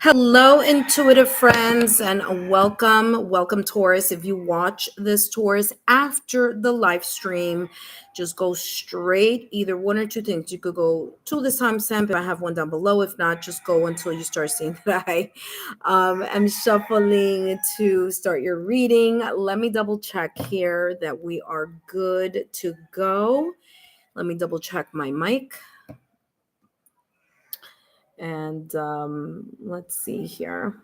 Hello, intuitive friends, and welcome, Taurus. If you watch this Taurus after the live stream, just go straight, either one or two things. You could go to this timestamp if I have one down below. If not, just go until you start seeing that I am shuffling to start your reading. Let me double check here that we are good to go. Let me double check my mic. And let's see here.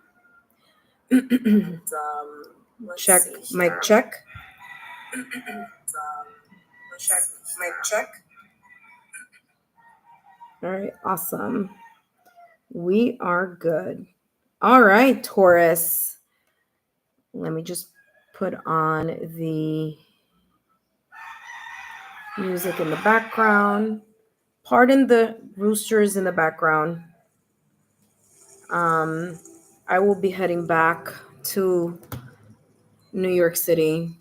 Check, mic check. Check, mic check. All right, awesome. We are good. All right, Taurus. Let me just put on the music in the background. Pardon the roosters in the background. I will be heading back to New York City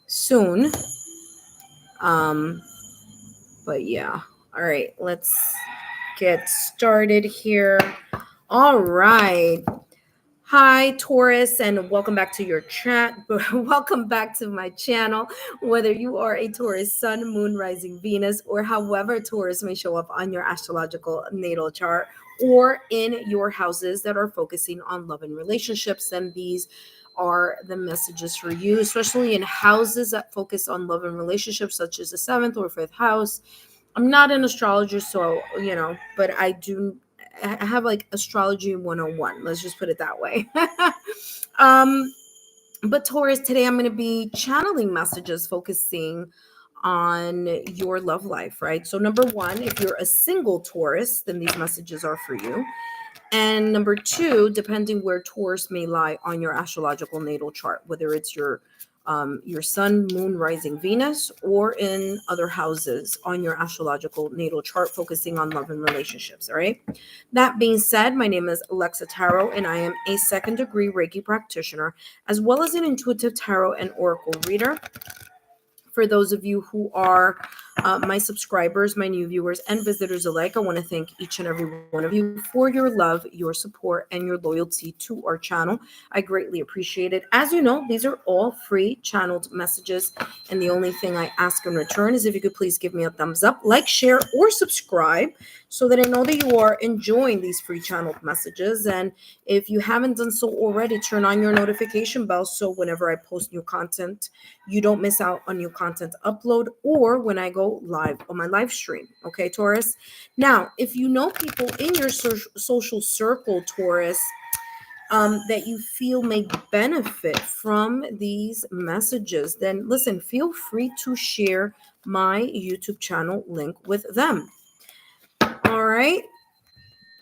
soon. But yeah. All right, let's get started here. All right. Hi, Taurus, and welcome back to your chat. Welcome back to my channel. Whether you are a Taurus sun, moon, rising, Venus, or however Taurus may show up on your astrological natal chart or in your houses that are focusing on love and relationships, then these are the messages for you, especially in houses that focus on love and relationships, such as the 7th or 5th house. I'm not an astrologer, so, but I have like astrology 101. Let's just put it that way. But Taurus, today I'm going to be channeling messages focusing on your love life, right? So number one, if you're a single Taurus, then these messages are for you. And number two, depending where Taurus may lie on your astrological natal chart, whether it's your sun, moon, rising, Venus, or in other houses on your astrological natal chart, focusing on love and relationships. All right. That being said, my name is Alexa Tarot, and I am a second-degree Reiki practitioner, as well as an intuitive tarot and oracle reader. For those of you who are my subscribers, my new viewers, and visitors alike, I want to thank each and every one of you for your love, your support, and your loyalty to our channel. I greatly appreciate it. As you know, these are all free channeled messages, and the only thing I ask in return is if you could please give me a thumbs up, like, share, or subscribe so that I know that you are enjoying these free channeled messages. And if you haven't done so already, turn on your notification bell so whenever I post new content, you don't miss out on new content upload or when I go live on my live stream. Okay, Taurus? Now, if you know people in your social circle, Taurus, that you feel may benefit from these messages, then listen, feel free to share my YouTube channel link with them. All right.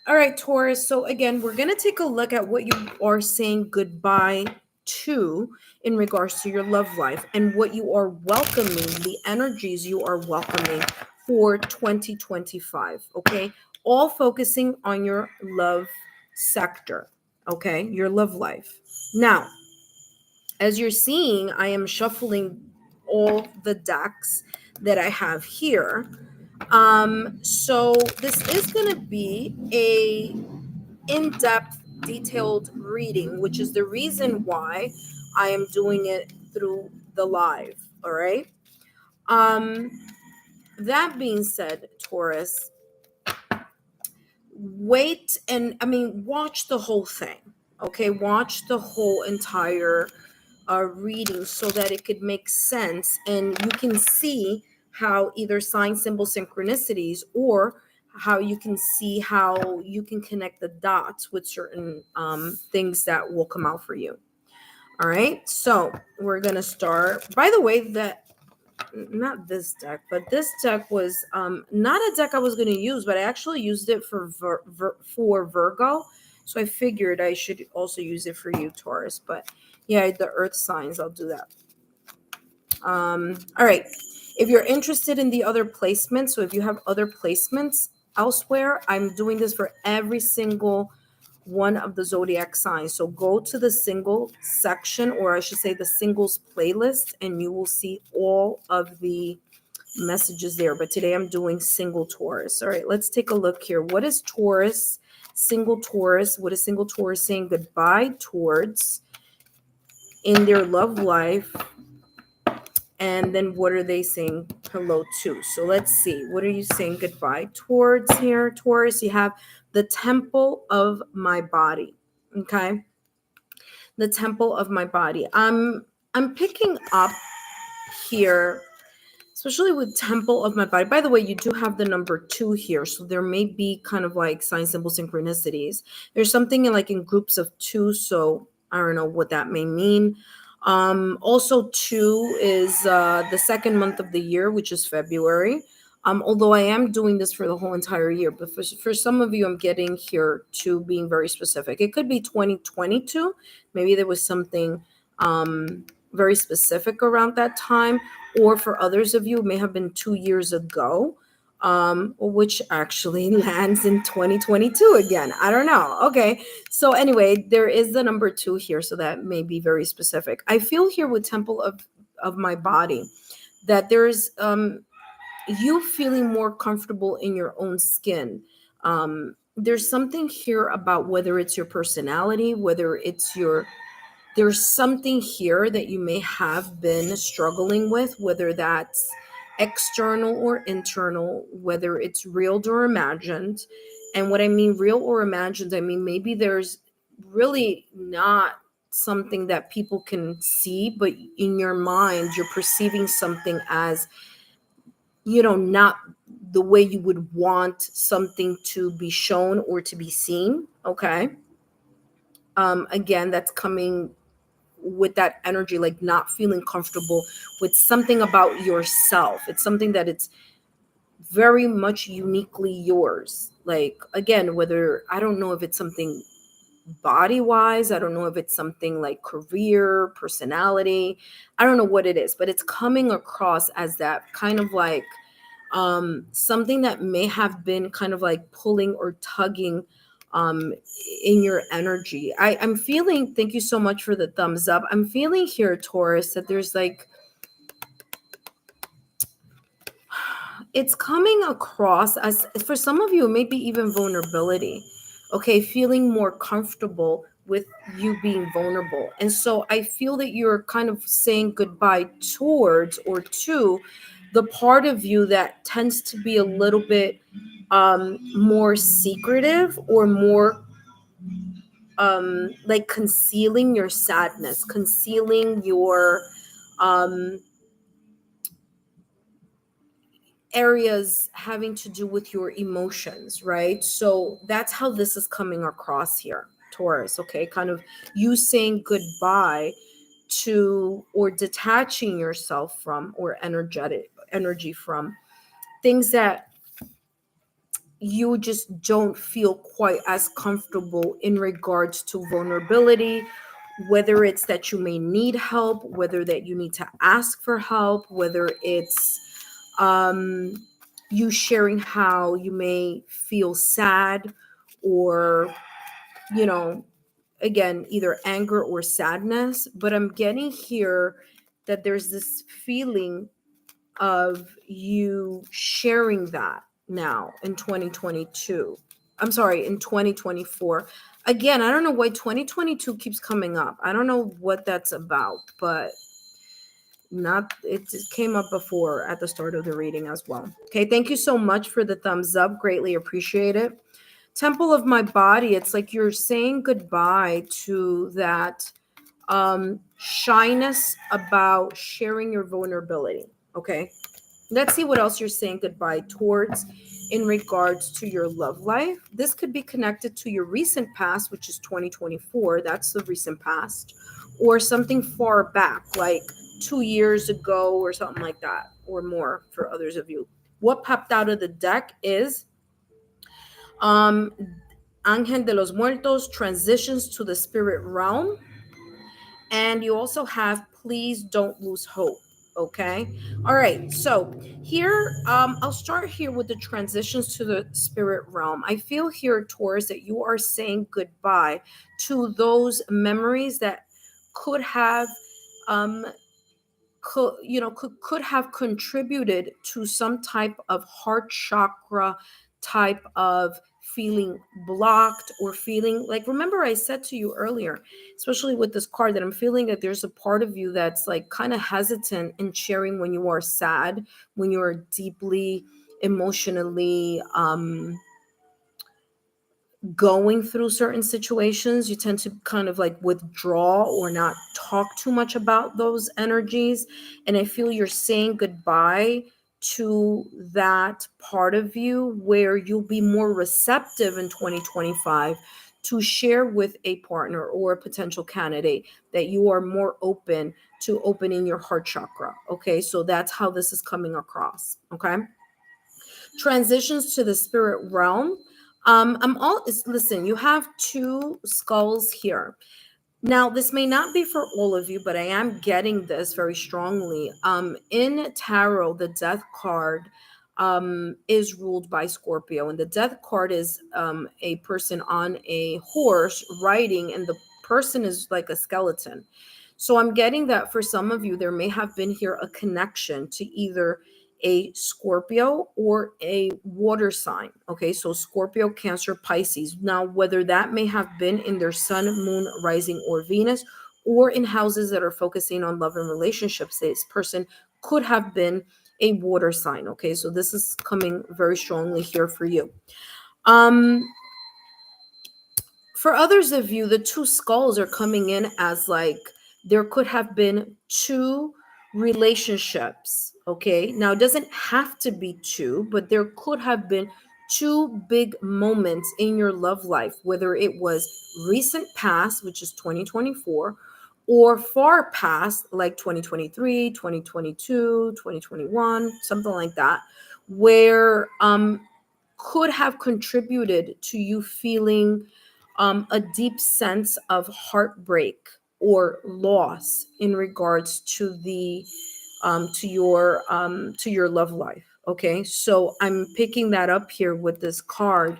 All right, Taurus. So again, we're going to take a look at what you are saying goodbye to in regards to your love life and what you are welcoming, the energies you are welcoming for 2025. Okay. All focusing on your love sector. Okay. Your love life. Now, as you're seeing, I am shuffling all the decks that I have here. So this is going to be a in-depth, detailed reading, which is the reason why I am doing it through the live. All right. That being said, Taurus, watch the whole thing. Okay, watch the whole entire reading so that it could make sense and you can see how either sign, symbol, synchronicities, or how you can see how you can connect the dots with certain things that will come out for you. All right, so we're gonna start. By the way, not this deck, but this deck was not a deck I was going to use, but I actually used it for Virgo. So I figured I should also use it for you, Taurus. But yeah, the earth signs, I'll do that. All right. If you're interested in the other placements, so if you have other placements elsewhere, I'm doing this for every single one of the zodiac signs. So go to the single section, or I should say the singles playlist, and you will see all of the messages there. But today I'm doing single Taurus. All right, let's take a look here. What is Taurus Single Taurus, what is single Taurus saying goodbye towards in their love life? And then what are they saying hello to? So let's see. What are you saying goodbye towards here, Taurus? You have the temple of my body. Okay. The temple of my body. I'm picking up here, especially with temple of my body. By the way, you do have the number 2 here, so there may be kind of like sign symbol synchronicities. There's something in like in groups of 2, so I don't know what that may mean. Also 2 is the second month of the year, which is February. Although I am doing this for the whole entire year, but for some of you, I'm getting here to being very specific. It could be 2022. Maybe there was something very specific around that time, or for others of you, it may have been 2 years ago, which actually lands in 2022 again. I don't know. Okay. So anyway, there is the number 2 here, so that may be very specific. I feel here with temple of my body that there's you feeling more comfortable in your own skin. There's something here about whether it's your personality, whether it's your there's something here that you may have been struggling with, whether that's external or internal, whether it's real or imagined. And what I mean real or imagined, I mean maybe there's really not something that people can see, but in your mind you're perceiving something as, not the way you would want something to be shown or to be seen. Okay. Again, that's coming with that energy, like not feeling comfortable with something about yourself. It's something that it's very much uniquely yours. Like, again, whether I don't know if it's something body wise, I don't know if it's something like career, personality, I don't know what it is, but it's coming across as that kind of like something that may have been kind of like pulling or tugging um in your energy. I'm feeling, thank you so much for the thumbs up. I'm feeling here, Taurus, that there's like it's coming across as, for some of you, maybe even vulnerability. Okay, feeling more comfortable with you being vulnerable. And so I feel that you're kind of saying goodbye towards or to the part of you that tends to be a little bit more secretive, or more like concealing your sadness, concealing your um areas having to do with your emotions, right? So that's how this is coming across here, Taurus. Okay, kind of you saying goodbye to, or detaching yourself from, or energy from things that you just don't feel quite as comfortable in regards to vulnerability, whether it's that you may need help, whether that you need to ask for help, whether it's um, you sharing how you may feel sad, or, you know, again, either anger or sadness. But I'm getting here that there's this feeling of you sharing that now in 2022. I'm sorry, in 2024. Again, I don't know why 2022 keeps coming up. I don't know what that's about, but not it just came up before at the start of the reading as well. Okay, thank you so much for the thumbs up. Greatly appreciate it. Temple of my body, it's like you're saying goodbye to that shyness about sharing your vulnerability. Okay, let's see what else you're saying goodbye towards in regards to your love life. This could be connected to your recent past, which is 2024. That's the recent past, or something far back, like 2 years ago or something like that, or more for others of you. What popped out of the deck is um Ángel de los Muertos, transitions to the spirit realm. And you also have please don't lose hope. Okay. All right. So here, I'll start here with the transitions to the spirit realm. I feel here, Taurus, that you are saying goodbye to those memories that could have could have contributed to some type of heart chakra type of feeling blocked or feeling like, remember I said to you earlier, especially with this card, that I'm feeling that there's a part of you that's like kind of hesitant in sharing when you are sad, when you are deeply emotionally going through certain situations. You tend to kind of like withdraw or not talk too much about those energies. And I feel you're saying goodbye to that part of you where you'll be more receptive in 2025 to share with a partner or a potential candidate, that you are more open to opening your heart chakra. Okay, so that's how this is coming across. Okay, transitions to the spirit realm. Listen, you have two skulls here. Now, this may not be for all of you, but I am getting this very strongly. In tarot, the death card is ruled by Scorpio, and the death card is a person on a horse riding, and the person is like a skeleton. So I'm getting that for some of you, there may have been here a connection to either a Scorpio or a water sign. Okay, so Scorpio, Cancer, Pisces. Now, whether that may have been in their sun, moon, rising, or Venus, or in houses that are focusing on love and relationships, this person could have been a water sign. Okay, so this is coming very strongly here for you. For others of you, the two skulls are coming in as like there could have been two relationships. Okay, now it doesn't have to be two, but there could have been two big moments in your love life, whether it was recent past, which is 2024, or far past, like 2023, 2022, 2021, something like that, where could have contributed to you feeling a deep sense of heartbreak or loss in regards to the to your love life. Okay, so I'm picking that up here with this card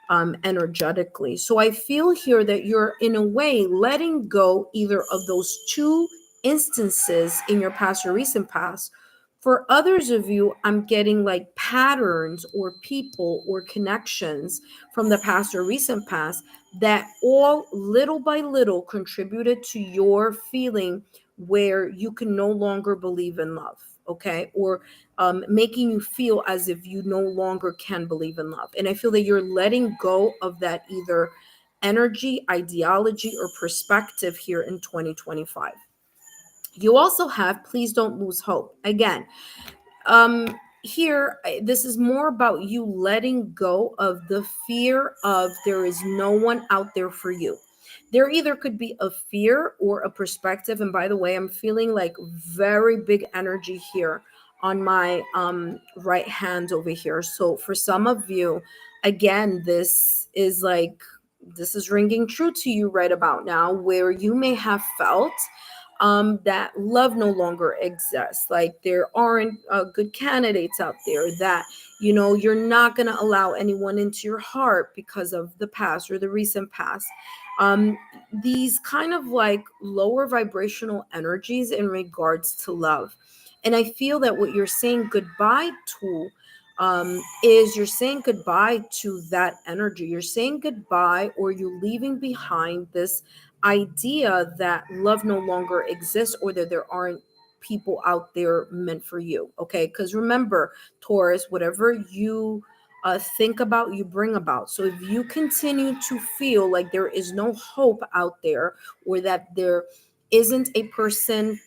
energetically. So I feel here that you're in a way letting go either of those two instances in your past or recent past. For others of you, I'm getting like patterns or people or connections from the past or recent past that all little by little contributed to your feeling where you can no longer believe in love. Okay, or making you feel as if you no longer can believe in love. And I feel that you're letting go of that either energy, ideology, or perspective here in 2025. You also have please don't lose hope. Again, here this is more about you letting go of the fear of there is no one out there for you. There either could be a fear or a perspective, and by the way, I'm feeling like very big energy here on my right hand over here. So for some of you, again, this is ringing true to you right about now, where you may have felt that love no longer exists, like there aren't good candidates out there, that you're not going to allow anyone into your heart because of the past or the recent past. um, these kind of like lower vibrational energies in regards to love. And I feel that what you're saying goodbye to is you're saying goodbye to that energy. You're saying goodbye, or you're leaving behind this idea that love no longer exists, or that there aren't people out there meant for you. Okay, because remember, Taurus, whatever you think about, you bring about. So if you continue to feel like there is no hope out there, or that there isn't a person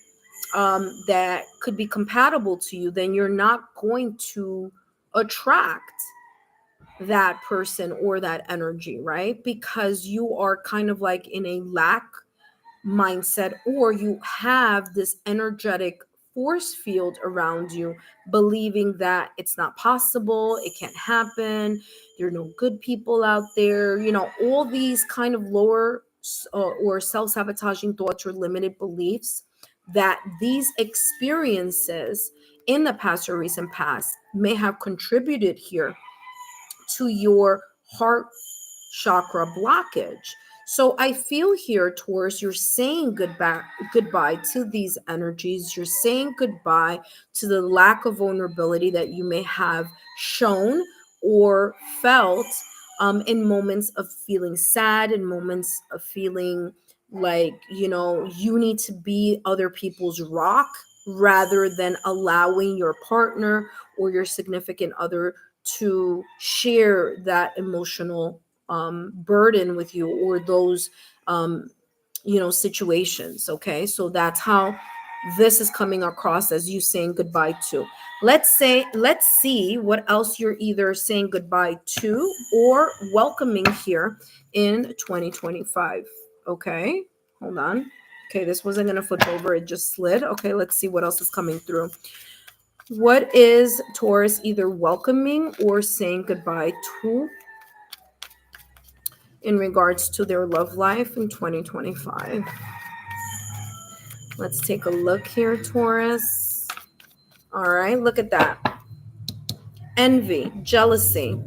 that could be compatible to you, then you're not going to attract that person or that energy, right? Because you are kind of like in a lack mindset, or you have this energetic force field around you, believing that it's not possible, it can't happen, there are no good people out there, all these kind of lower or self-sabotaging thoughts or limited beliefs, that these experiences in the past or recent past may have contributed here to your heart chakra blockage. So I feel here, Taurus, you're saying goodbye to these energies. You're saying goodbye to the lack of vulnerability that you may have shown or felt in moments of feeling sad, in moments of feeling like, you need to be other people's rock rather than allowing your partner or your significant other to share that emotional burden with you, or those um, situations. Okay, so that's how this is coming across as you saying goodbye to. Let's see what else you're either saying goodbye to or welcoming here in 2025. Okay, hold on. Okay, this wasn't going to flip over, it just slid. Okay, let's see what else is coming through. What is Taurus either welcoming or saying goodbye to in regards to their love life in 2025? Let's take a look here, Taurus. All right, look at that. Envy, jealousy.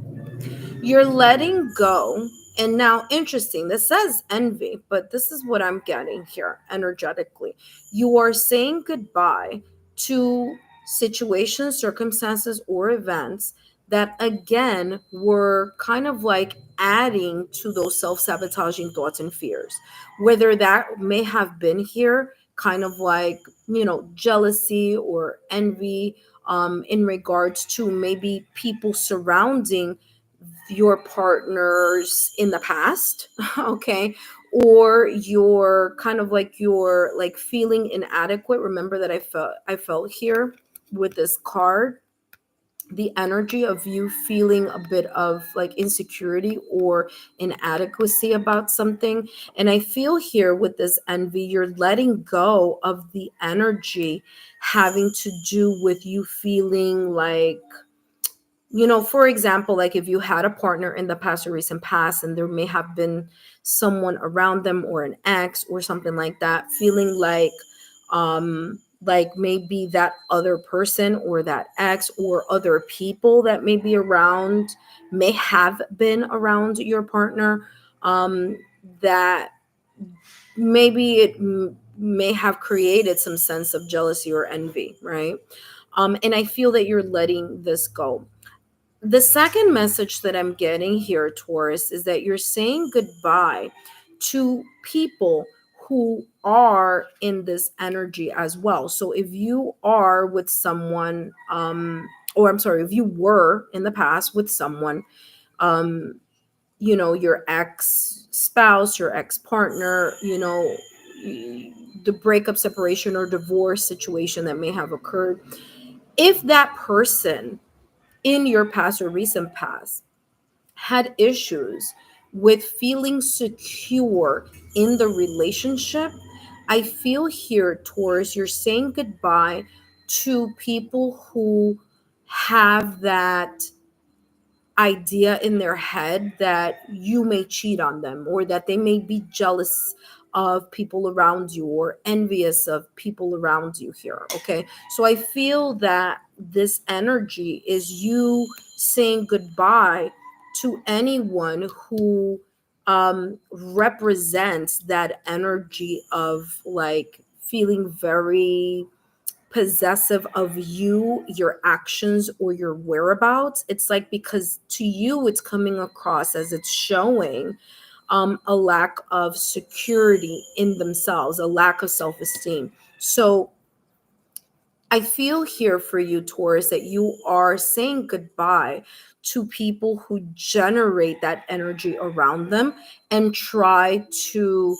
You're letting go. And now, interesting, this says envy, but this is what I'm getting here energetically. You are saying goodbye to situations, circumstances, or events that, again, were kind of like adding to those self sabotaging thoughts and fears. Whether that may have been here, kind of like, jealousy or envy, in regards to maybe people surrounding your partners in the past. Okay, or your kind of like your like feeling inadequate. Remember that I felt here with this card the energy of you feeling a bit of like insecurity or inadequacy about something. And I feel here with this envy, you're letting go of the energy having to do with you feeling like, for example, like if you had a partner in the past or recent past and there may have been someone around them or an ex or something like that, feeling like maybe that other person or that ex or other people that may be around may have been around your partner, that maybe may have created some sense of jealousy or envy, right? And I feel that you're letting this go. The second message that I'm getting here, Taurus, is that you're saying goodbye to people who are in this energy as well. So if you are with someone, or I'm sorry, if you were in the past with someone, um, your ex spouse, your ex partner, the breakup, separation, or divorce situation that may have occurred, if that person in your past or recent past had issues with feeling secure in the relationship, I feel here, Taurus, you're saying goodbye to people who have that idea in their head that you may cheat on them or that they may be jealous of people around you or envious of people around you here. Okay, so I feel that this energy is you saying goodbye to anyone who represents that energy of like feeling very possessive of you, your actions, or your whereabouts. It's like because to you, it's coming across as it's showing a lack of security in themselves, a lack of self esteem. So I feel here for you, Taurus, that you are saying goodbye to people who generate that energy around them and try to,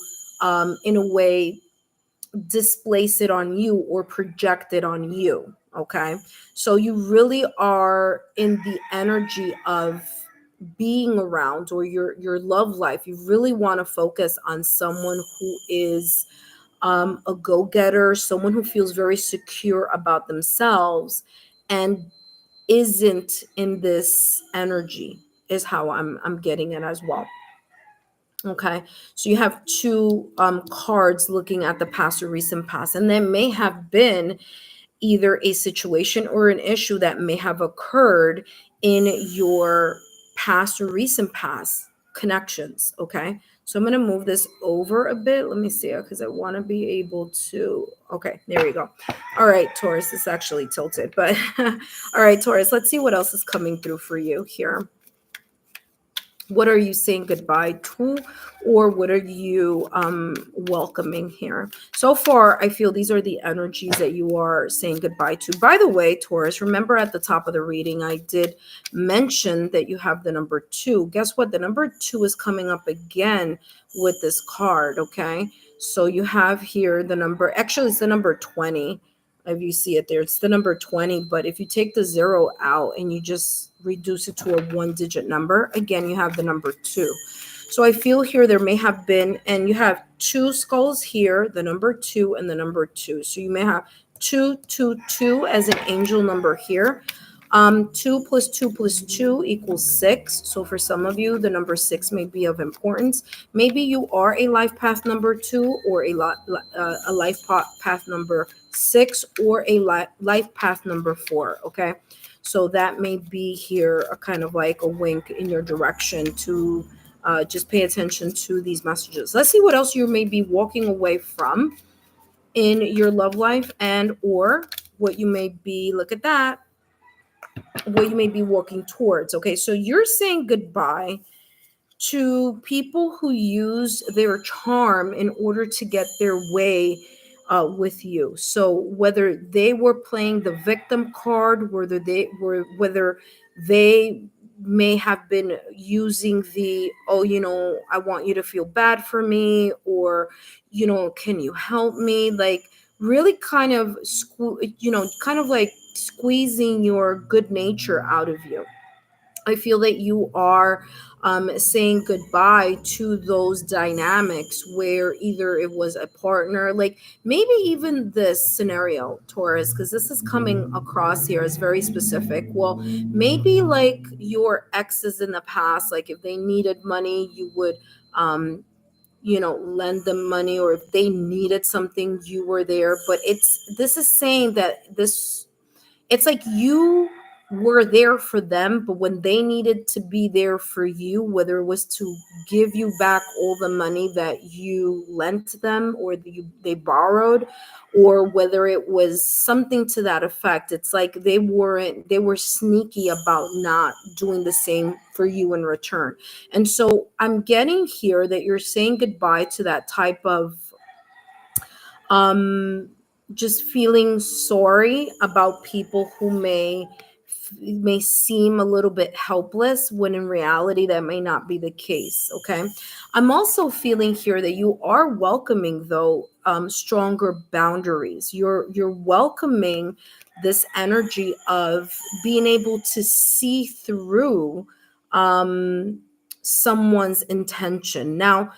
in a way, displace it on you or project it on you. Okay, so you really are in the energy of being around, or your love life, you really want to focus on someone who is a go-getter, someone who feels very secure about themselves and isn't in this energy, is how I'm getting it as well. Okay, so you have two cards looking at the past or recent past, and there may have been either a situation or an issue that may have occurred in your past or recent past connections. Okay. So I'm going to move this over a bit. Let me see, because I want to be able to. Okay, there you go. All right, Taurus, it's actually tilted, but all right, Taurus, let's see what else is coming through for you here. What are you saying goodbye to, or what are you welcoming here? So far, I feel these are the energies that you are saying goodbye to. By the way, Taurus, remember at the top of the reading, I did mention that you have the number 2. Guess what? The number 2 is coming up again with this card, okay? So you have here the number, actually, it's the number 20. If you see it there, it's the number 20. But if you take the 0 out and you just reduce it to a 1-digit number, again, you have the number 2. So I feel here there may have been, and you have 2 skulls here, the number 2 and the number 2. So you may have 222 as an angel number here. 2 plus 2 plus 2 equals 6. So for some of you, the number 6 may be of importance. Maybe you are a life path number 2, or a life path number 6, or a life path number 4. Okay. So that may be here a kind of like a wink in your direction to just pay attention to these messages. Let's see what else you may be walking away from in your love life, and or what you may be, look at that, what you may be working towards. Okay, so you're saying goodbye to people who use their charm in order to get their way with you. So whether they were playing the victim card, whether they may have been using the, oh, I want you to feel bad for me, or can you help me, like really kind of kind of like squeezing your good nature out of you. I feel that you are saying goodbye to those dynamics where either it was a partner, like maybe even this scenario, Taurus, because this is coming across here as very specific. Well, maybe like your exes in the past, like if they needed money, you would, lend them money, or if they needed something, you were there. But this is saying that it's like you were there for them, but when they needed to be there for you, whether it was to give you back all the money that you lent them, or they borrowed, or whether it was something to that effect, it's like they were sneaky about not doing the same for you in return. And so I'm getting here that you're saying goodbye to that type of um just feeling sorry about people who may seem a little bit helpless, when in reality that may not be the case. Okay, I'm also feeling here that you are welcoming, though, stronger boundaries. You're welcoming this energy of being able to see through um someone's intention. Now,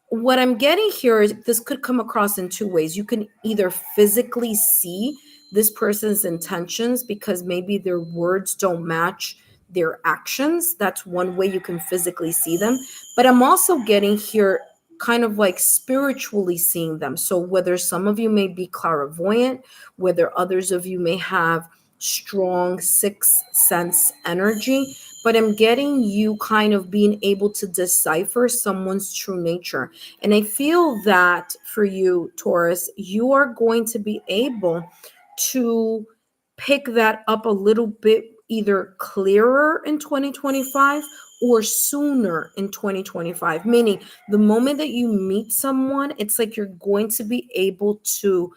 what I'm getting here is this could come across in 2 ways. You can either physically see this person's intentions because maybe their words don't match their actions. That's one way you can physically see them. But I'm also getting here kind of like spiritually seeing them. So whether some of you may be clairvoyant, whether others of you may have strong sixth sense energy, but I'm getting you kind of being able to decipher someone's true nature. And I feel that for you, Taurus, you are going to be able to pick that up a little bit either clearer in 2025 or sooner in 2025. Meaning, the moment that you meet someone, it's like you're going to be able to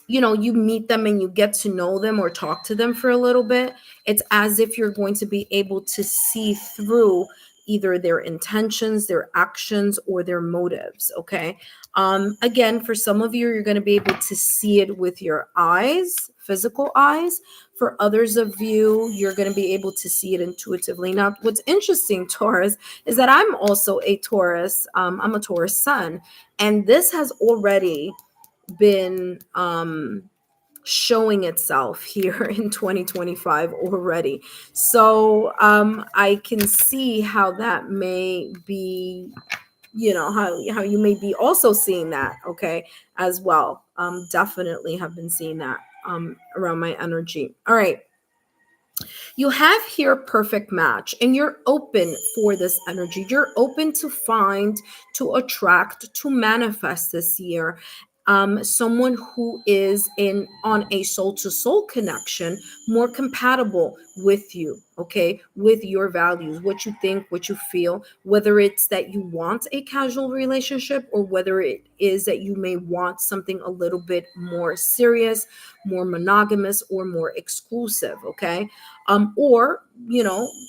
you meet them and you get to know them or talk to them for a little bit. It's as if you're going to be able to see through either their intentions, their actions, or their motives. Okay. Again, for some of you, you're going to be able to see it with your eyes, physical eyes. For others of you, you're going to be able to see it intuitively. Now, what's interesting, Taurus, is that I'm also a Taurus. I'm a Taurus sun, and this has already been showing itself here in 2025 already. So I can see how that may be, how you may be also seeing that, okay, as well. Definitely have been seeing that around my energy. All right. You have here perfect match, and you're open for this energy. You're open to find, to attract, to manifest this year. Someone who is in on a soul to soul connection, more compatible with you, okay, with your values, what you think, what you feel, whether it's that you want a casual relationship or whether it is that you may want something a little bit more serious, more monogamous, or more exclusive, okay, or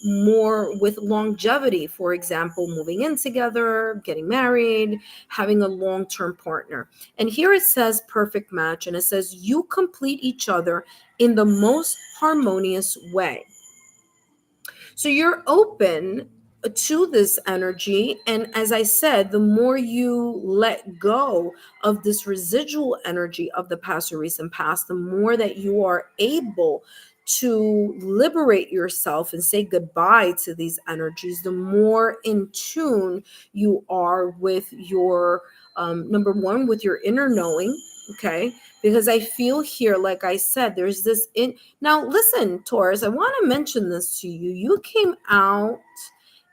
more with longevity, for example, moving in together, getting married, having a long-term partner. And here it says perfect match, and it says you complete each other in the most harmonious way. So you're open to this energy. And as I said, the more you let go of this residual energy of the past or recent past, the more that you are able to liberate yourself and say goodbye to these energies, the more in tune you are with your, number one, with your inner knowing. Okay. Because I feel here, like I said, there's this in now, listen, Taurus, I want to mention this to you. You came out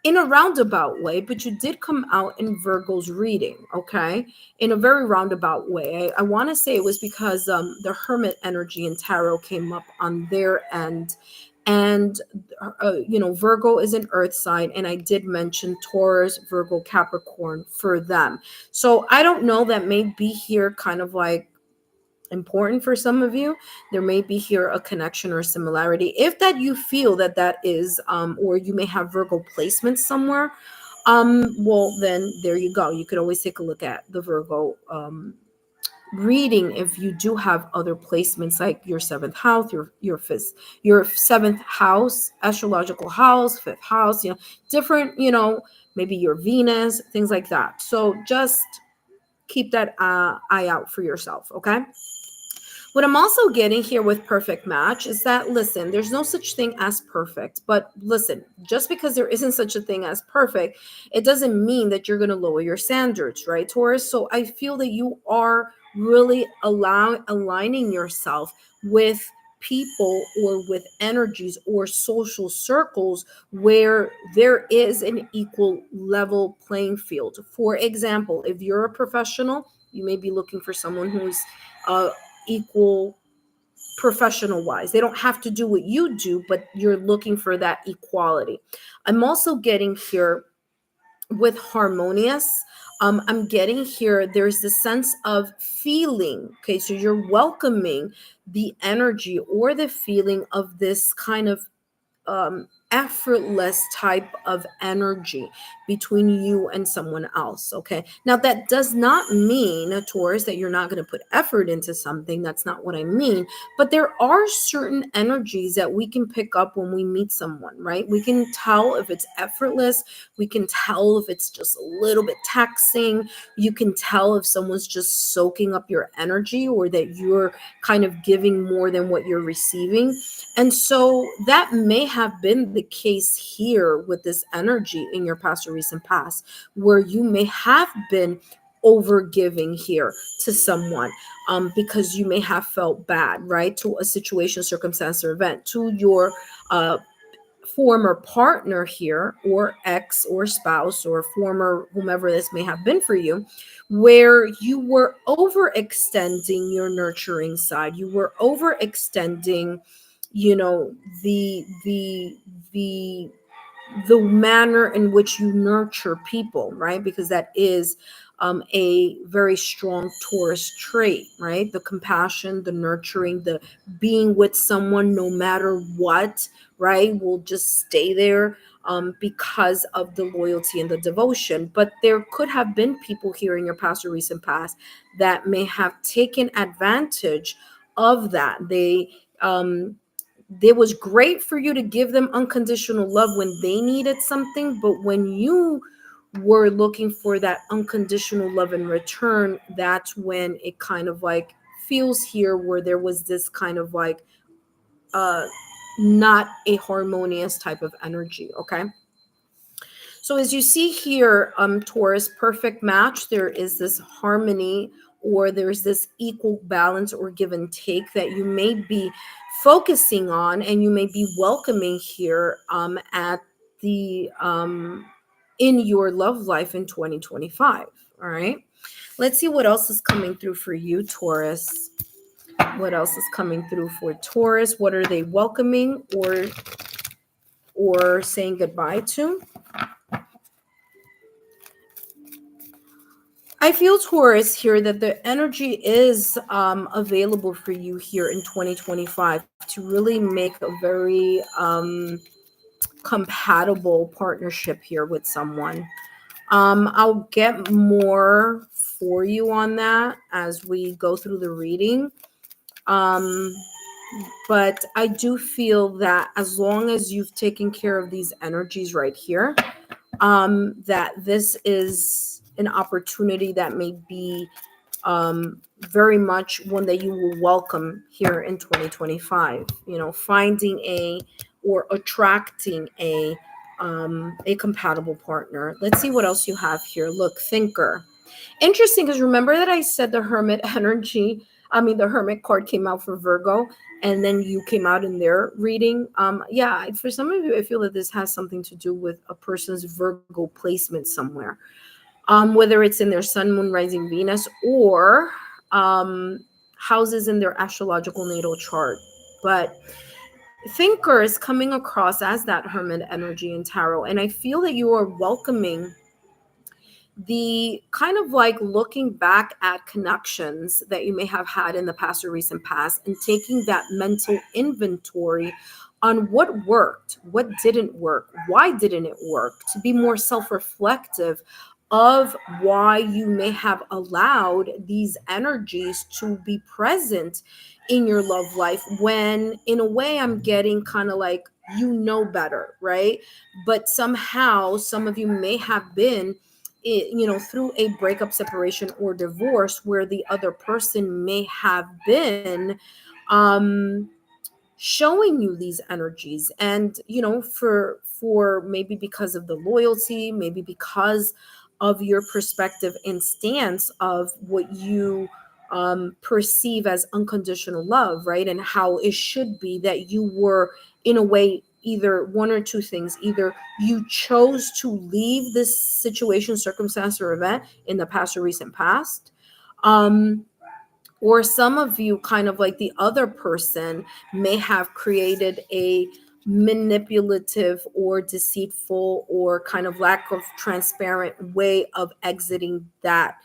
in a roundabout way, but you did come out in Virgo's reading, okay? In a very roundabout way. I want to say it was because the Hermit energy in tarot came up on their end. And, Virgo is an earth sign. And I did mention Taurus, Virgo, Capricorn for them. So I don't know, that may be here kind of like important for some of you. There may be here a connection or similarity, if that you feel that that is, or you may have Virgo placements somewhere. Well, then there you go. You could always take a look at the Virgo reading if you do have other placements, like your seventh house, your fifth, your seventh house, astrological house, fifth house, different, maybe your Venus, things like that. So just keep that eye out for yourself, okay? What I'm also getting here with perfect match is that, listen, there's no such thing as perfect. But listen, just because there isn't such a thing as perfect, it doesn't mean that you're going to lower your standards, right, Taurus? So I feel that you are really aligning yourself with people or with energies or social circles where there is an equal level playing field. For example, if you're a professional, you may be looking for someone who's uh, equal professional wise. They don't have to do what you do, but you're looking for that equality. I'm also getting here with harmonious. I'm getting here, there's the sense of feeling. Okay, so you're welcoming the energy or the feeling of this kind of effortless type of energy between you and someone else. Okay. Now, that does not mean, Taurus, that you're not going to put effort into something. That's not what I mean. But there are certain energies that we can pick up when we meet someone, right? We can tell if it's effortless. We can tell if it's just a little bit taxing. You can tell if someone's just soaking up your energy or that you're kind of giving more than what you're receiving. And so that may have been the case here with this energy in your past or recent past, where you may have been over giving here to someone, because you may have felt bad, right? To a situation, circumstance, or event, to your uh, former partner here, or ex or spouse or former whomever this may have been for you, where you were overextending your nurturing side. You were overextending, you know, the the manner in which you nurture people, right? Because that is a very strong Taurus trait, right? The compassion, the nurturing, the being with someone no matter what, right? Will just stay there because of the loyalty and the devotion. But there could have been people here in your past or recent past that may have taken advantage of that. It was great for you to give them unconditional love when they needed something, but when you were looking for that unconditional love in return, that's when it kind of like feels here where there was this kind of like uh not a harmonious type of energy. Okay, so as you see here, Taurus, perfect match, there is this harmony or there's this equal balance or give and take that you may be focusing on and you may be welcoming here at the in your love life in 2025. All right, let's see what else is coming through for you, Taurus. What else is coming through for Taurus? What are they welcoming or saying goodbye to? I feel, Taurus, here that the energy is available for you here in 2025 to really make a very compatible partnership here with someone. I'll get more for you on that as we go through the reading. Um, but I do feel that as long as you've taken care of these energies right here, that this is an opportunity that may be very much one that you will welcome here in 2025. You know, finding or attracting a compatible partner. Let's see what else you have here. Look, thinker. Interesting, because remember that I said the hermit energy, I mean, the hermit card came out for Virgo, and then you came out in their reading. Yeah, for some of you, I feel that this has something to do with a person's Virgo placement somewhere, whether it's in their sun, moon, rising, Venus, or houses in their astrological natal chart. But thinker is coming across as that hermit energy in tarot, and I feel that you are welcoming the kind of like looking back at connections that you may have had in the past or recent past and taking that mental inventory on what worked, what didn't work, why didn't it work, to be more self-reflective of why you may have allowed these energies to be present in your love life, when in a way I'm getting kind of like, you know better, right? But somehow some of you may have been through a breakup, separation, or divorce, where the other person may have been um showing you these energies, and for maybe because of the loyalty, maybe because of your perspective and stance of what you perceive as unconditional love, right? And how it should be, that you were in a way either one or two things: either you chose to leave this situation, circumstance, or event in the past or recent past, um or some of you, kind of like the other person, may have created a manipulative or deceitful or kind of lack of transparent way of exiting that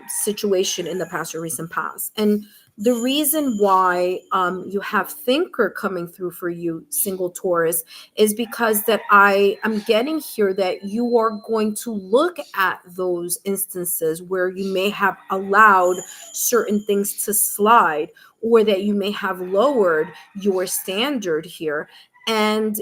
situation in the past or recent past. And the reason why you have thinker coming through for you, single Taurus, is because that I am getting here that you are going to look at those instances where you may have allowed certain things to slide, or that you may have lowered your standard here. And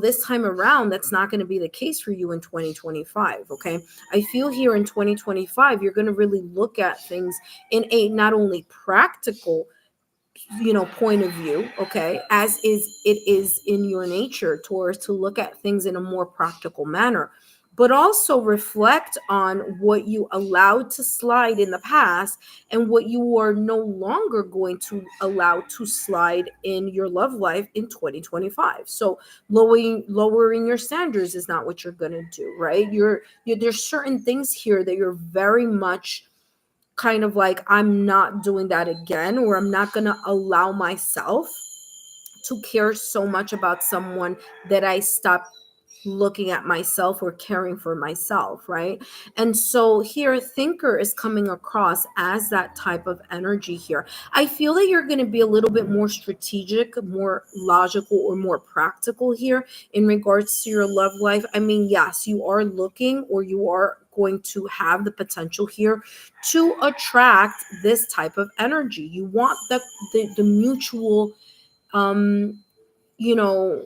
this time around, that's not going to be the case for you in 2025. Okay, I feel here in 2025 you're going to really look at things in a not only practical point of view, okay, as is it is in your nature, Taurus, to look at things in a more practical manner, but also reflect on what you allowed to slide in the past and what you are no longer going to allow to slide in your love life in 2025. So lowering your standards is not what you're going to do, right? There's certain things here that you're very much kind of like, I'm not doing that again, or I'm not going to allow myself to care so much about someone that I stop looking at myself or caring for myself, right? And so here thinker is coming across as that type of energy here. I feel that you're going to be a little bit more strategic, more logical, or more practical here in regards to your love life. I mean, yes, you are looking, or you are going to have the potential here to attract this type of energy. You want the mutual you know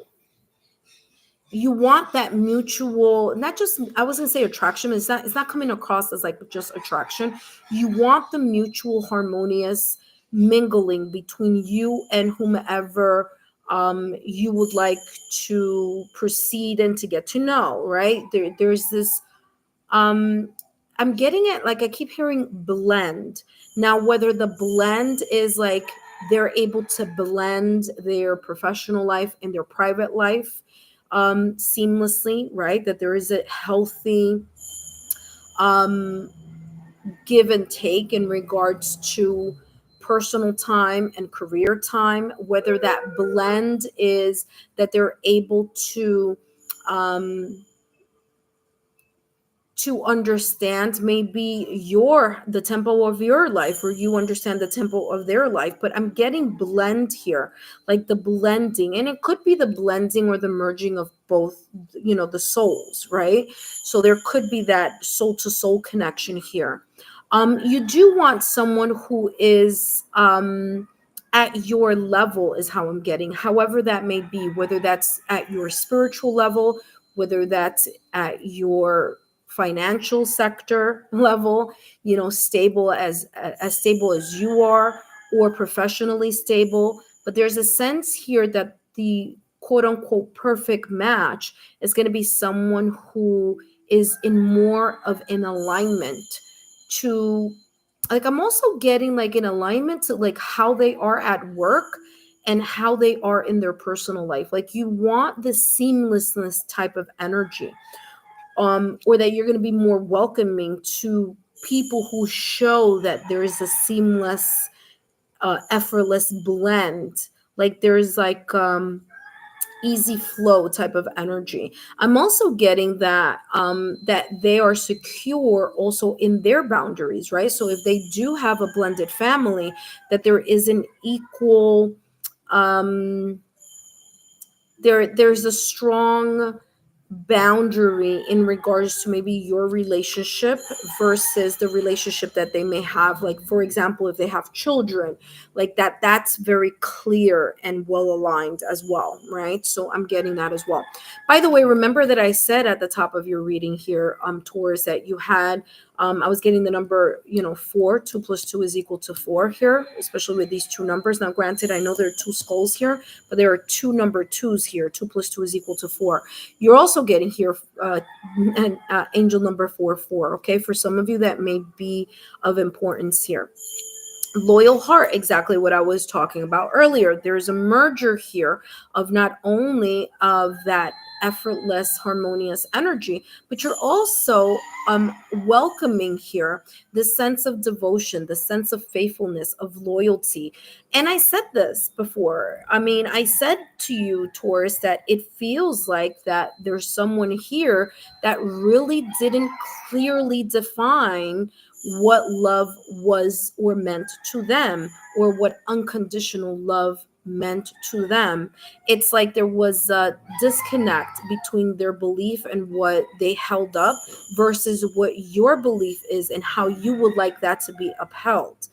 you want that mutual, not just, I was going to say attraction, it's not coming across as like just attraction. You want the mutual harmonious mingling between you and whomever you would like to proceed and to get to know, right? There's this um I'm getting it, like I keep hearing blend. Now, whether the blend is like they're able to blend their professional life and their private life seamlessly, right? That there is a healthy um, give and take in regards to personal time and career time, whether that blend is that they're able um, to understand maybe the tempo of your life, or you understand the tempo of their life. But I'm getting blend here, like the blending, and it could be the blending or the merging of both, the souls, right? So there could be that soul to soul connection here. You do want someone who is at your level, is how I'm getting, however that may be, whether that's at your spiritual level, whether that's at your financial sector level, stable, as stable as you are, or professionally stable. But there's a sense here that the quote unquote perfect match is going to be someone who is in more of an alignment to, like, I'm also getting like an alignment to like how they are at work and how they are in their personal life. Like, you want the seamlessness type of energy, or that you're going to be more welcoming to people who show that there is a seamless, effortless blend. Like, there's like easy flow type of energy. I'm also getting that they are secure also in their boundaries, right? So if they do have a blended family, that there is an equal, um there's a strong boundary in regards to maybe your relationship versus the relationship that they may have. Like, for example, if they have children, like that's very clear and well aligned as well, right? So I'm getting that as well. By the way, remember that I said at the top of your reading here, Taurus, that you had, I was getting the number, 4. 2 plus 2 is equal to 4 here, especially with these two numbers. Now, granted, I know there are two skulls here, but there are two number twos here. 2 plus 2 is equal to 4. You're also getting here angel number 4. Okay, for some of you that may be of importance here. Loyal heart, exactly what I was talking about earlier. There's a merger here of not only of that effortless, harmonious energy, but you're also welcoming here the sense of devotion, the sense of faithfulness, of loyalty. And I said this before. I mean, I said to you, Taurus, that it feels like that there's someone here that really didn't clearly define what love was or meant to them, or what unconditional love meant to them. It's like there was a disconnect between their belief and what they held up versus what your belief is and how you would like that to be upheld.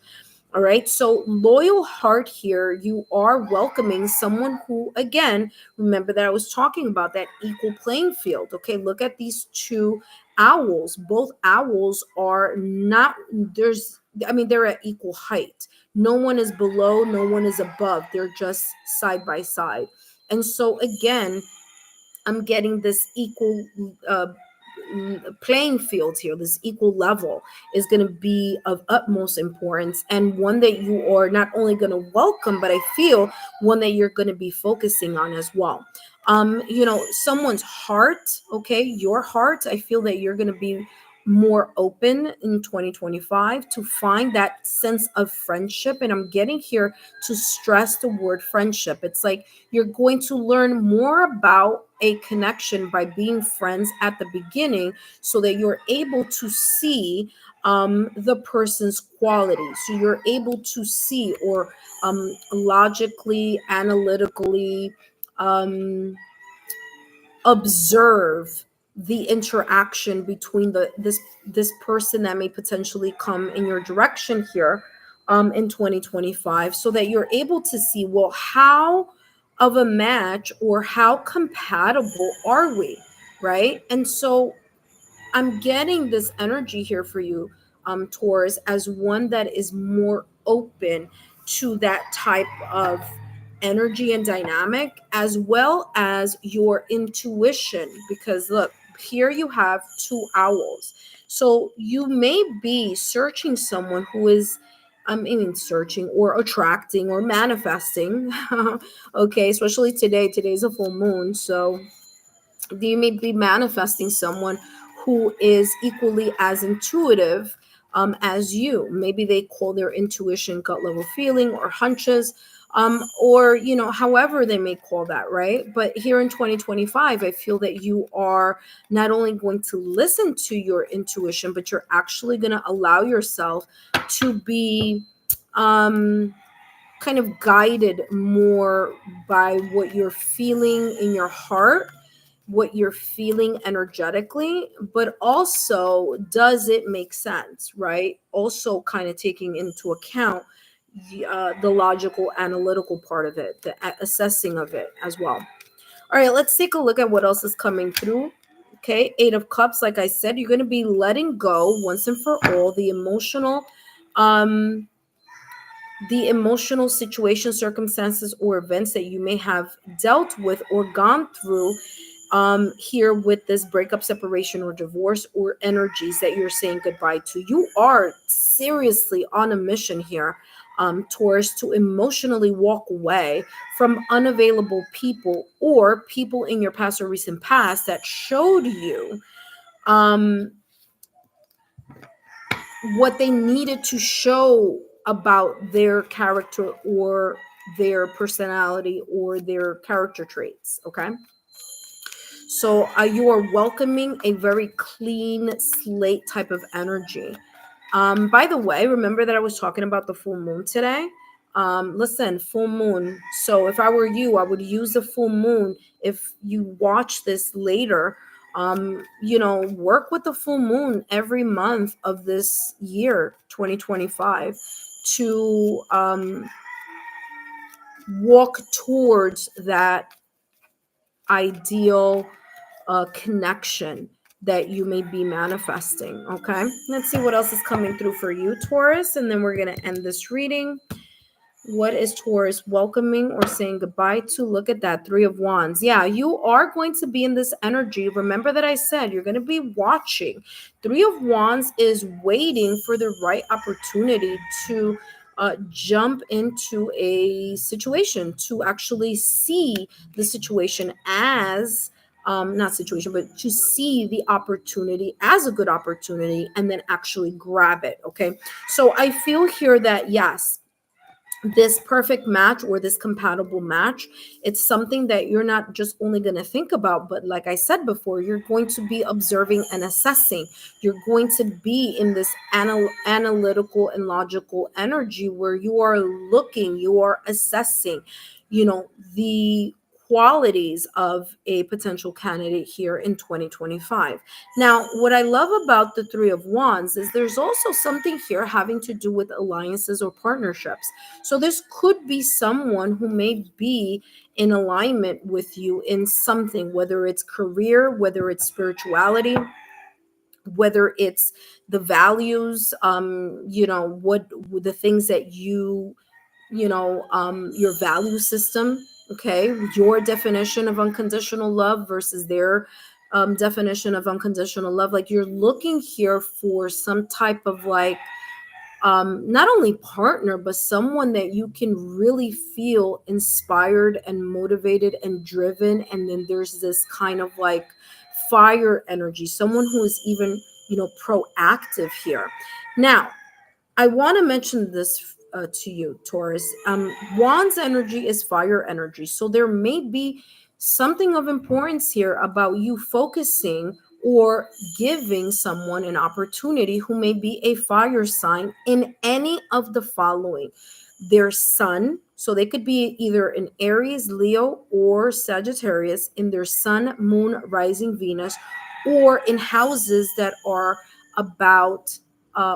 All right. So, loyal heart here, you are welcoming someone who, again, remember that I was talking about that equal playing field. Okay. Look at these two owls. Both owls are not, they're at equal height. No one is below, no one is above. They're just side by side. And so, again, I'm getting this equal playing field here. This equal level is going to be of utmost importance, and one that you are not only going to welcome, but I feel one that you're going to be focusing on as well. Someone's heart, okay, your heart, I feel that you're going to be more open in 2025 to find that sense of friendship. And I'm getting here to stress the word friendship. It's like you're going to learn more about a connection by being friends at the beginning, so that you're able to see the person's qualities. So you're able to see, or logically, analytically, observe the interaction between this person that may potentially come in your direction here in 2025, so that you're able to see, well, how of a match or how compatible are we, right? And so I'm getting this energy here for you, Taurus, as one that is more open to that type of energy and dynamic, as well as your intuition. Because look, here you have two owls. So you may be searching someone who is, I mean, searching or attracting or manifesting. Okay, especially today. Today's a full moon. So you may be manifesting someone who is equally as intuitive as you. Maybe they call their intuition gut level feeling or hunches, or however they may call that, right? But here in 2025, I feel that you are not only going to listen to your intuition, but you're actually going to allow yourself to be kind of guided more by what you're feeling in your heart, what you're feeling energetically, but also does it make sense, right? Also, kind of taking into account the logical, analytical part of it, the assessing of it as well. All right, let's take a look at what else is coming through. Okay, Eight of Cups, like I said, you're going to be letting go once and for all um, the emotional situation, circumstances, or events that you may have dealt with or gone through here with this breakup, separation, or divorce, or energies that you're saying goodbye to. You are seriously on a mission here, Taurus, to emotionally walk away from unavailable people or people in your past or recent past that showed you um, what they needed to show about their character or their personality or their character traits. Okay. So you are welcoming a very clean slate type of energy. By the way, remember that I was talking about the full moon today? Listen, full moon. So if I were you, I would use the full moon. If you watch this later, work with the full moon every month of this year, 2025, to walk towards that ideal connection that you may be manifesting. Okay, let's see what else is coming through for you, Taurus, and then we're going to end this reading. What is Taurus welcoming or saying goodbye to? Look at that, Three of Wands. Yeah, you are going to be in this energy. Remember that I said you're going to be watching. Three of Wands is waiting for the right opportunity to jump into a situation, to actually see the situation as not situation, but to see the opportunity as a good opportunity and then actually grab it. Okay, so I feel here that yes, this perfect match or this compatible match, it's something that you're not just only going to think about, but like I said before, you're going to be observing and assessing. You're going to be in this analytical and logical energy where you are looking, you are assessing, the qualities of a potential candidate here in 2025. Now, what I love about the Three of Wands is there's also something here having to do with alliances or partnerships. So this could be someone who may be in alignment with you in something, whether it's career, whether it's spirituality, whether it's the values, what the things that your value system. Okay, your definition of unconditional love versus their definition of unconditional love. Like you're looking here for some type of like not only partner, but someone that you can really feel inspired and motivated and driven. And then there's this kind of like fire energy, someone who is even, proactive here. Now, I want to mention this to you, Taurus. Wands energy is fire energy. So there may be something of importance here about you focusing or giving someone an opportunity who may be a fire sign in any of the following: their sun. So they could be either an Aries, Leo, or Sagittarius in their sun, moon, rising, Venus, or in houses that are about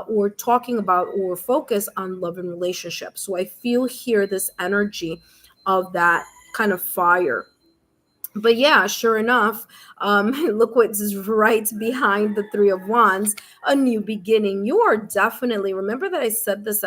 or talking about or focus on love and relationships. So I feel here this energy of that kind of fire. But yeah, sure enough, look what's right behind the Three of Wands: a new beginning. You are definitely, remember that I said this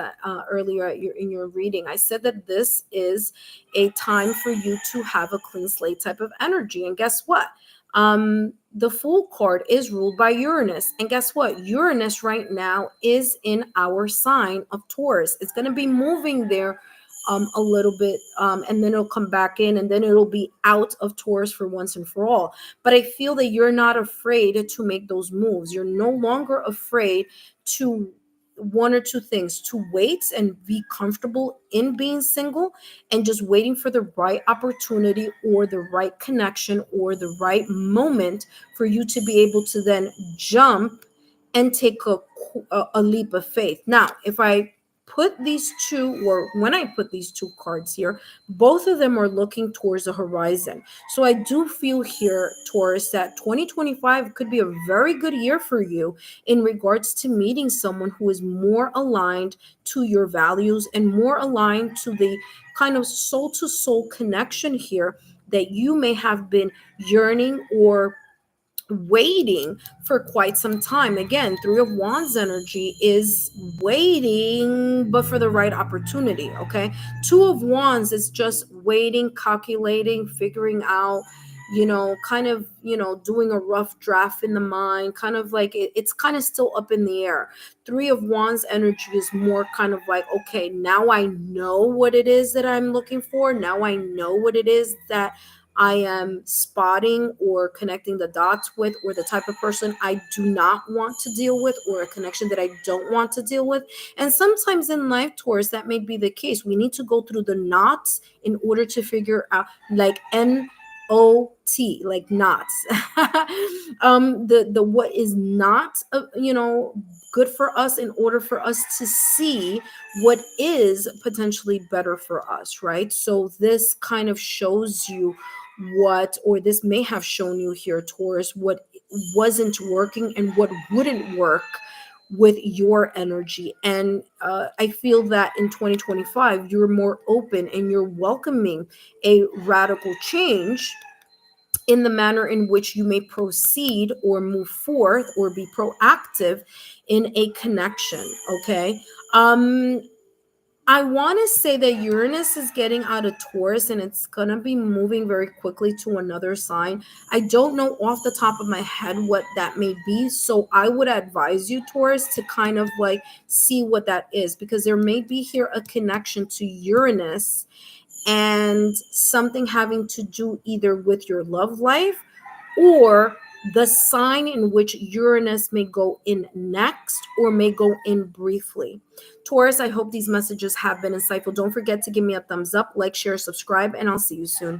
earlier in your reading. I said that this is a time for you to have a clean slate type of energy. And guess what? The Fool card is ruled by Uranus. And guess what? Uranus right now is in our sign of Taurus. It's going to be moving there a little bit, and then it'll come back in, and then it'll be out of Taurus for once and for all. But I feel that you're not afraid to make those moves. You're no longer afraid to one or two things, to wait and be comfortable in being single and just waiting for the right opportunity or the right connection or the right moment for you to be able to then jump and take a leap of faith. Now, if I put these two, or when I put these two cards here, both of them are looking towards the horizon. So I do feel here, Taurus, that 2025 could be a very good year for you in regards to meeting someone who is more aligned to your values and more aligned to the kind of soul to soul connection here that you may have been yearning or waiting for quite some time. Again, Three of Wands energy is waiting, but for the right opportunity. Okay. Two of Wands is just waiting, calculating, figuring out, kind of, doing a rough draft in the mind, kind of like it's kind of still up in the air. Three of Wands energy is more kind of like, okay, now I know what it is that I'm looking for. Now I know what it is that I am spotting or connecting the dots with, or the type of person I do not want to deal with, or a connection that I don't want to deal with. And sometimes in life, Taurus, that may be the case. We need to go through the knots in order to figure out, like NOT, like knots. The what is not, good for us, in order for us to see what is potentially better for us, right? So this kind of shows you what, or this may have shown you here, Taurus, what wasn't working and what wouldn't work with your energy. And I feel that in 2025, you're more open and you're welcoming a radical change in the manner in which you may proceed or move forth or be proactive in a connection. Okay. I want to say that Uranus is getting out of Taurus and it's going to be moving very quickly to another sign. I don't know off the top of my head what that may be. So I would advise you, Taurus, to kind of like see what that is, because there may be here a connection to Uranus and something having to do either with your love life or the sign in which Uranus may go in next or may go in briefly. Taurus, I hope these messages have been insightful. Don't forget to give me a thumbs up, like, share, subscribe, and I'll see you soon.